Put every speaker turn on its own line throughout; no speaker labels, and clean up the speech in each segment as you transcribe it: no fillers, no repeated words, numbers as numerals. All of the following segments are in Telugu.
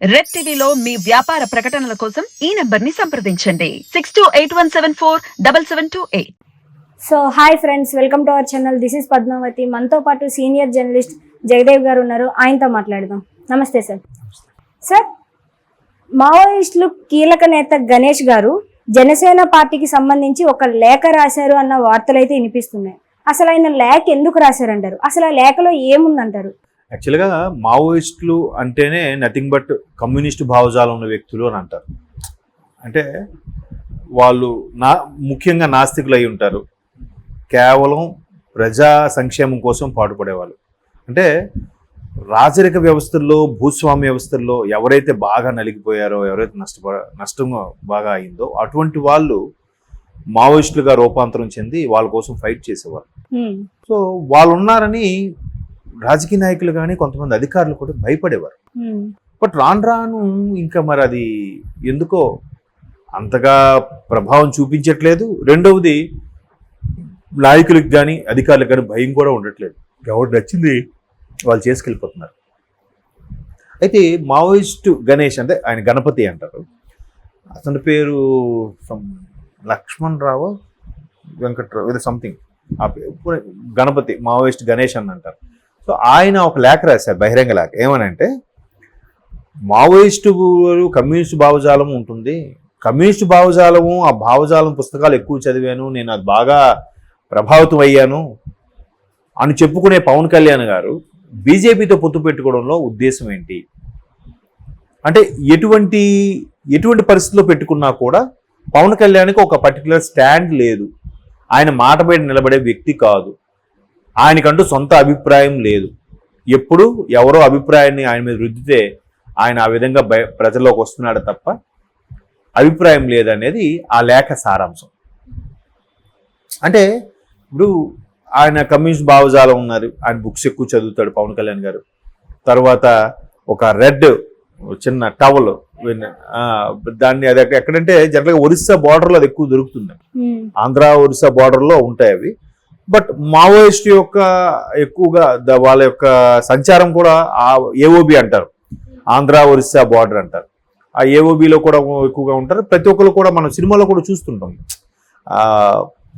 రెడ్ టీవీలో మీ వ్యాపార ప్రకటనల కోసం ఈ నంబర్ ని సంప్రదించండి 6281747728.
So hi friends, welcome to our channel. This is Padmavathi. మనతో పాటు సీనియర్ జర్నలిస్ట్ జయదేవ్ గారు ఉన్నారు. ఆయనతో మాట్లాడదాం. నమస్తే సార్. సార్, మావోయిస్టులు కీలక నేత గణేష్ గారు జనసేన పార్టీకి సంబంధించి ఒక లేఖ రాశారు అన్న వార్తలు అయితే వినిపిస్తున్నాయి. అసలు ఆయన లేఖ ఎందుకు రాశారంటారు? అసలు ఆ లేఖలో ఏముందంటారు?
యాక్చువల్గా మావోయిస్టులు అంటేనే నథింగ్ బట్ కమ్యూనిస్టు భావజాలం ఉన్న వ్యక్తులు అని అంటారు. అంటే వాళ్ళు ముఖ్యంగా నాస్తికులు అయి ఉంటారు. కేవలం ప్రజా సంక్షేమం కోసం పాటుపడేవాళ్ళు. అంటే రాజరిక వ్యవస్థల్లో, భూస్వామ్య వ్యవస్థల్లో ఎవరైతే బాగా నలిగిపోయారో, ఎవరైతే నష్టం బాగా అయిందో అటువంటి వాళ్ళు మావోయిస్టులుగా రూపాంతరం చెంది వాళ్ళ కోసం ఫైట్ చేసేవాళ్ళు. సో వాళ్ళు ఉన్నారని రాజకీయ నాయకులు కానీ కొంతమంది అధికారులు కూడా భయపడేవారు. బట్ రాను రాను ఇంకా మరి అది ఎందుకో అంతగా ప్రభావం చూపించట్లేదు. రెండవది, నాయకులకు కానీ అధికారులకు కానీ భయం కూడా ఉండట్లేదు. ఎవరు నచ్చింది వాళ్ళు చేసుకెళ్ళిపోతున్నారు. అయితే మావోయిస్టు గణేష్ అంటే ఆయన గణపతి అంటారు. అతని పేరు లక్ష్మణ్ రావు వెంకట్రావు ఇది సంథింగ్. ఆ పేరు గణపతి, మావోయిస్ట్ గణేష్ అని అంటారు. సో ఆయన ఒక లేఖ రాశారు, బహిరంగ లేఖ. ఏమనంటే, మావోయిస్టు కమ్యూనిస్టు భావజాలం ఉంటుంది, కమ్యూనిస్టు భావజాలము, ఆ భావజాలం పుస్తకాలు ఎక్కువ చదివాను, నేను అది బాగా ప్రభావితం అయ్యాను అని చెప్పుకునే పవన్ కళ్యాణ్ గారు బీజేపీతో పొత్తు పెట్టుకోవడంలో ఉద్దేశం ఏంటి? అంటే ఎటువంటి పరిస్థితుల్లో పెట్టుకున్నా కూడా పవన్ కళ్యాణ్కి ఒక పర్టికులర్ స్టాండ్ లేదు. ఆయన మాట బయట నిలబడే వ్యక్తి కాదు. ఆయనకంటూ సొంత అభిప్రాయం లేదు. ఎప్పుడు ఎవరో అభిప్రాయాన్ని ఆయన మీద రుద్దితే ఆయన ఆ విధంగా ప్రజల్లోకి వస్తున్నాడు తప్ప అభిప్రాయం లేదనేది ఆ లేఖ సారాంశం. అంటే ఇప్పుడు ఆయన కమ్యూనిస్ట్ భావజాలం ఉన్నారు, ఆయన బుక్స్ ఎక్కువ చదువుతాడు పవన్ కళ్యాణ్ గారు. తర్వాత ఒక రెడ్ చిన్న టవల్, దాన్ని అది ఎక్కడంటే జనరల్గా ఒరిస్సా బార్డర్లో అది ఎక్కువ దొరుకుతుంది. ఆంధ్ర ఒరిస్సా బార్డర్లో ఉంటాయి అవి. బట్ మావోయిస్ట్ యొక్క ఎక్కువగా వాళ్ళ యొక్క సంచారం కూడా ఆ ఏఓబి అంటారు, ఆంధ్ర ఒరిస్సా బార్డర్ అంటారు. ఆ ఏఓబిలో కూడా ఎక్కువగా ఉంటారు. ప్రతి ఒక్కరు కూడా మనం సినిమాలో కూడా చూస్తుంటాం,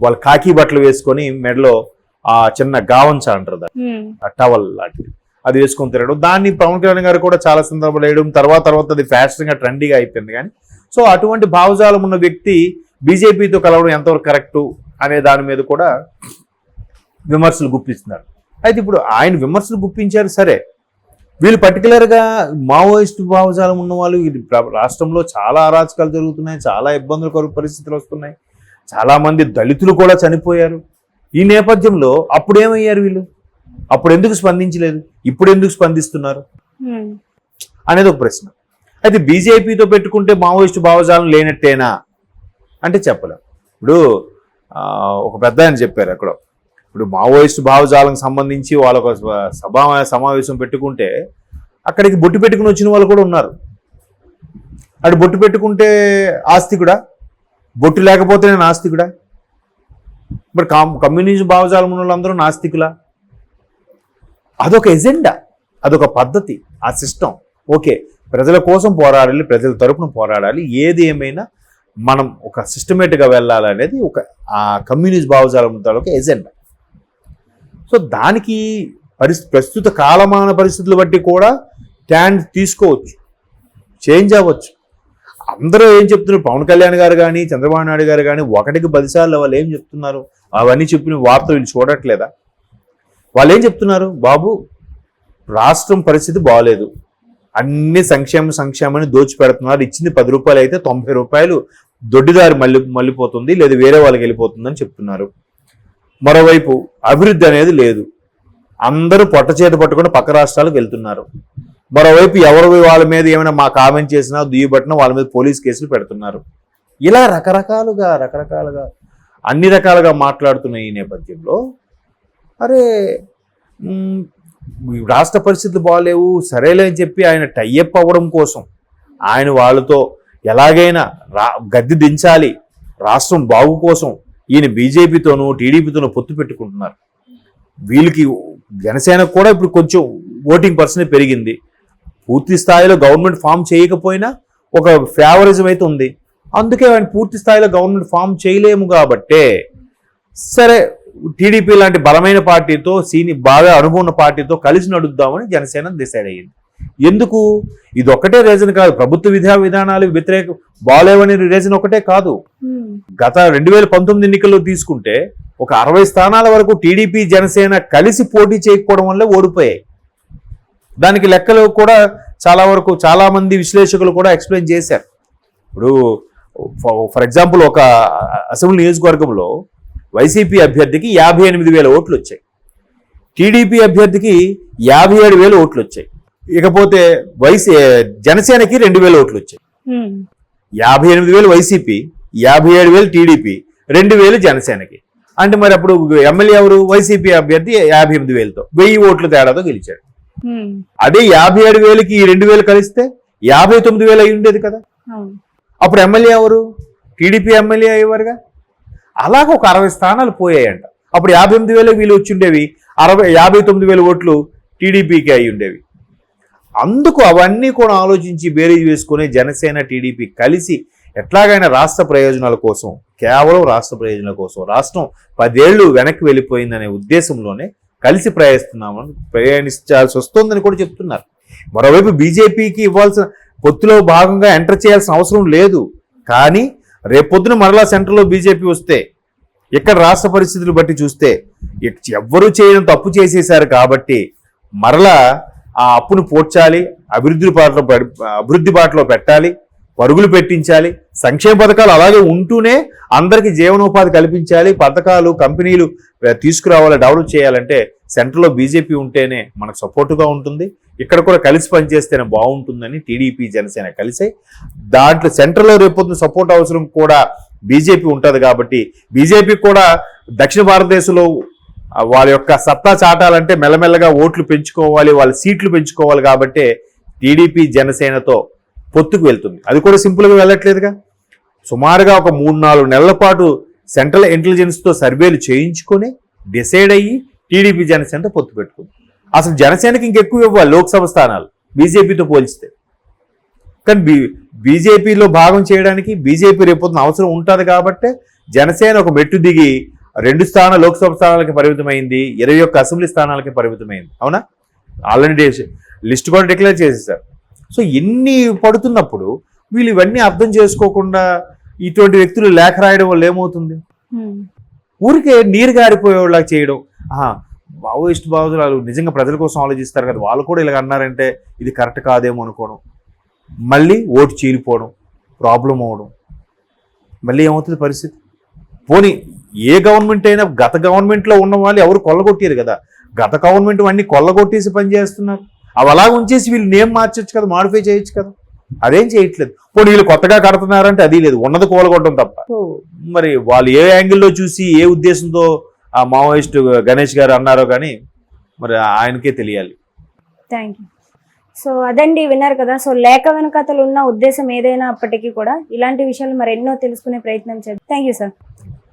వాళ్ళు కాకి బట్టలు వేసుకొని మెడలో ఆ చిన్న గావంచ అంటారు దాన్ని, ఆ టవల్ లాంటిది, అది వేసుకొని తిరగడం. దాన్ని పవన్ కళ్యాణ్ గారు కూడా చాలా సందర్భాలు వేయడం, తర్వాత అది ఫ్యాషన్గా ట్రెండీగా అయిపోయింది. కానీ సో అటువంటి భావజాలం ఉన్న వ్యక్తి బీజేపీతో కలవడం ఎంతవరకు కరెక్టు అనే దాని మీద కూడా విమర్శలు గుప్పిస్తున్నారు. అయితే ఇప్పుడు ఆయన విమర్శలు గుప్పించారు సరే, వీళ్ళు పర్టికులర్గా మావోయిస్టు భావజాలం ఉన్న వాళ్ళు, ఇది రాష్ట్రంలో చాలా అరాచకాలు జరుగుతున్నాయి, చాలా ఇబ్బందులు పరిస్థితులు వస్తున్నాయి, చాలామంది దళితులు కూడా చనిపోయారు. ఈ నేపథ్యంలో అప్పుడేమయ్యారు వీళ్ళు? అప్పుడు ఎందుకు స్పందించలేదు, ఇప్పుడు ఎందుకు స్పందిస్తున్నారు అనేది ఒక ప్రశ్న. అయితే బీజేపీతో పెట్టుకుంటే మావోయిస్టు భావజాలం లేనట్టేనా అంటే చెప్పలేం. ఇప్పుడు ఒక పెద్ద ఆయన చెప్పారు అక్కడ, ఇప్పుడు మావోయిస్టు భావజాలకు సంబంధించి వాళ్ళొక సమావేశం పెట్టుకుంటే అక్కడికి బొట్టు పెట్టుకుని వచ్చిన వాళ్ళు కూడా ఉన్నారు. అటు బొట్టు పెట్టుకుంటే ఆస్తికుడా, బొట్టు లేకపోతేనే నాస్తికుడా? మరి కమ్యూనిజం భావజాలం ఉన్న వాళ్ళందరూ నాస్తికులా? అదొక ఎజెండా, అదొక పద్ధతి, ఆ సిస్టమ్. ఓకే, ప్రజల కోసం పోరాడాలి, ప్రజల తరపున పోరాడాలి, ఏది ఏమైనా మనం ఒక సిస్టమేటిక్గా వెళ్ళాలనేది ఒక ఆ కమ్యూనిస్ట్ భావజాలం తాలూకా ఎజెండా. సో దానికి ప్రస్తుత కాలమాన పరిస్థితులు బట్టి కూడా స్టాండ్ తీసుకోవచ్చు, చేంజ్ అవ్వచ్చు. అందరూ ఏం చెప్తున్నారు, పవన్ కళ్యాణ్ గారు కానీ చంద్రబాబు నాయుడు గారు కానీ 1కి 10 సార్లు వాళ్ళు ఏం చెప్తున్నారు, అవన్నీ చెప్పిన వార్తలు వీళ్ళు చూడట్లేదా? వాళ్ళు ఏం చెప్తున్నారు, బాబు రాష్ట్రం పరిస్థితి బాగలేదు, అన్ని సంక్షేమని దోచిపెడుతున్నారు, ఇచ్చింది 10 రూపాయలు అయితే 90 రూపాయలు దొడ్డిదారి మళ్ళీపోతుంది, లేదా వేరే వాళ్ళకి వెళ్ళిపోతుందని చెప్తున్నారు. మరోవైపు అభివృద్ధి అనేది లేదు, అందరూ పొట్ట చేతి పట్టుకొని పక్క రాష్ట్రాలకు వెళ్తున్నారు. మరోవైపు ఎవరు వాళ్ళ మీద ఏమైనా మా కామెంట్ చేసినా దుయ్యబట్టినా వాళ్ళ మీద పోలీస్ కేసులు పెడుతున్నారు. ఇలా రకరకాలుగా అన్ని రకాలుగా మాట్లాడుతున్న ఈ నేపథ్యంలో అరే రాష్ట్ర పరిస్థితులు బాగాలేవు సరేలే అని చెప్పి ఆయన టైఅప్ అవ్వడం కోసం, ఆయన వాళ్ళతో ఎలాగైనా గద్దె దించాలి, రాష్ట్రం బాగు కోసం ఈయన బీజేపీతోనూ టీడీపీతోనూ పొత్తు పెట్టుకుంటున్నారు. వీళ్ళకి జనసేనకు కూడా ఇప్పుడు కొంచెం ఓటింగ్ పర్సెంట్ పెరిగింది. పూర్తి స్థాయిలో గవర్నమెంట్ ఫామ్ చేయకపోయినా ఒక ఫేవరిజం అయితే ఉంది. అందుకే ఆయన పూర్తి స్థాయిలో గవర్నమెంట్ ఫామ్ చేయలేము కాబట్టే సరే టీడీపీ లాంటి బలమైన పార్టీతో బాగా అనుభవం ఉన్న పార్టీతో కలిసి నడుద్దామని జనసేన డిసైడ్ అయ్యింది. ఎందుకు? ఇది ఒకటే రీజన్ కాదు, ప్రభుత్వ విధానాలు బాలేవని రీజన్ ఒకటే కాదు. గత 2019 ఎన్నికల్లో తీసుకుంటే ఒక 60 స్థానాల వరకు టీడీపీ జనసేన కలిసి పోటీ చేయకపోవడం వల్ల ఓడిపోయాయి. దానికి లెక్కలు కూడా చాలా మంది విశ్లేషకులు కూడా ఎక్స్ప్లెయిన్ చేశారు. ఇప్పుడు ఫర్ ఎగ్జాంపుల్ ఒక అసెంబ్లీ నియోజకవర్గంలో వైసీపీ అభ్యర్థికి 58,000 ఓట్లు వచ్చాయి, టీడీపీ అభ్యర్థికి 57,000 ఓట్లు వచ్చాయి, ఇకపోతే జనసేనకి 2,000 ఓట్లు వచ్చాయి. 58,000 వైసీపీ, 57,000 టీడీపీ, 2,000 జనసేనకి. అంటే మరి అప్పుడు ఎమ్మెల్యే ఎవరు? వైసీపీ అభ్యర్థి 58,000తో 1000 ఓట్ల తేడాతో గెలిచాడు. అదే 57,000కి ఈ 2,000 కలిస్తే 59,000 అయి ఉండేది కదా. అప్పుడు ఎమ్మెల్యే ఎవరు? టీడీపీ ఎమ్మెల్యే అయ్యేవారుగా. అలాగ ఒక 60 స్థానాలు పోయాయంట. అప్పుడు 58,000 వీళ్ళు వచ్చి ఉండేవి, 59,000 ఓట్లు టీడీపీకి అయి ఉండేవి. అందుకు అవన్నీ కూడా ఆలోచించి బేరీజ్ వేసుకుని జనసేన టీడీపీ కలిసి ఎట్లాగైనా రాష్ట్ర ప్రయోజనాల కోసం, కేవలం రాష్ట్ర ప్రయోజనాల కోసం, రాష్ట్రం 10 ఏళ్ళు వెనక్కి వెళ్ళిపోయిందనే ఉద్దేశంలోనే కలిసి ప్రయాణించాల్సి వస్తుందని కూడా చెప్తున్నారు. మరోవైపు బీజేపీకి ఇవ్వాల్సిన పొత్తులో భాగంగా ఎంటర్ చేయాల్సిన అవసరం లేదు. కానీ రేపొద్దున మరలా సెంట్రల్లో బీజేపీ వస్తే, ఇక్కడ రాష్ట్ర పరిస్థితులు బట్టి చూస్తే ఎవ్వరూ చేయడం తప్పు చేసేశారు కాబట్టి మరలా ఆ అప్పును పోడ్చాలి, అభివృద్ధి బాటలో పెట్టాలి, పరుగులు పెట్టించాలి, సంక్షేమ పథకాలు అలాగే ఉంటూనే అందరికీ జీవనోపాధి కల్పించాలి, పథకాలు కంపెనీలు తీసుకురావాలి, డెవలప్ చేయాలంటే సెంట్రల్లో బీజేపీ ఉంటేనే మనకు సపోర్టుగా ఉంటుంది. ఇక్కడ కూడా కలిసి పనిచేస్తేనే బాగుంటుందని టీడీపీ జనసేన కలిసే దాంట్లో సెంట్రల్లో రేపొద్దున సపోర్ట్ అవసరం కూడా బీజేపీ ఉంటుంది కాబట్టి బీజేపీ కూడా దక్షిణ భారతదేశంలో వాళ్ళ యొక్క సత్తా చాటాలంటే మెల్లమెల్లగా ఓట్లు పెంచుకోవాలి, వాళ్ళ సీట్లు పెంచుకోవాలి కాబట్టి టీడీపీ జనసేనతో పొత్తుకు వెళ్తుంది. అది కూడా సింపుల్గా వెళ్ళట్లేదుగా. సుమారుగా ఒక 3-4 నెలల పాటు సెంట్రల్ ఇంటెలిజెన్స్తో సర్వేలు చేయించుకొని డిసైడ్ అయ్యి టీడీపీ జనసేనతో పొత్తు పెట్టుకుంది. అసలు జనసేనకి ఇంకెక్కువ ఇవ్వాలి లోక్సభ స్థానాలు బీజేపీతో పోల్చితే. కానీ బీజేపీలో భాగం చేయడానికి బీజేపీ రేపొద్దున అవసరం ఉంటుంది కాబట్టి జనసేన ఒక మెట్టు దిగి 2 లోక్సభ స్థానాలకి పరిమితమైంది, 21 అసెంబ్లీ స్థానాలకి పరిమితమైంది. అవునా? ఆల్రెడీ లిస్ట్ కూడా డిక్లేర్ చేసేసారు. సో ఎన్ని పడుతున్నప్పుడు వీళ్ళు ఇవన్నీ అర్థం చేసుకోకుండా ఇటువంటి వ్యక్తులు లేఖ రాయడం వల్ల ఏమవుతుంది? ఊరికే నీరు గారిపోయేలా చేయడం. మావోయిస్ట్ బాధురాలు నిజంగా ప్రజల కోసం ఆలోచిస్తారు కదా, వాళ్ళు కూడా ఇలా అన్నారంటే ఇది కరెక్ట్ కాదేమో అనుకోవడం, మళ్ళీ ఓటు చీలిపోవడం, ప్రాబ్లం అవడం, మళ్ళీ ఏమవుతుంది పరిస్థితి? పోనీ ఏ గవర్నమెంట్ అయినా గత గవర్నమెంట్లో ఉన్న వాళ్ళు ఎవరు కొల్లగొట్టారు కదా, గత గవర్నమెంట్ అన్ని కొల్లగొట్టేసి పనిచేస్తున్నారు. అవి అలా ఉంచేసి వీళ్ళు నేమ్ మార్చొచ్చు కదా, మాడిఫై చేయొచ్చు కదా, అదేం చేయట్లేదు. పోనీ వీళ్ళు కొత్తగా కడుతున్నారంటే అది లేదు, ఉన్నది కూలగొట్టడం తప్ప. మరి వాళ్ళు ఏ యాంగిల్లో చూసి ఏ ఉద్దేశంతో ఆ మావోయిస్ట్ గణేష్ గారు అన్నారో కానీ మరి ఆయనకే తెలియాలి.
Thank you. సో అదండి, విన్నారు కదా. సో లేఖ వెనకతలు ఉన్న ఉద్దేశం ఏదైనా అప్పటికీ కూడా ఇలాంటి విషయాలు మరి ఎన్నో తెలుసుకునే ప్రయత్నం చేద్దాం. Thank you sir.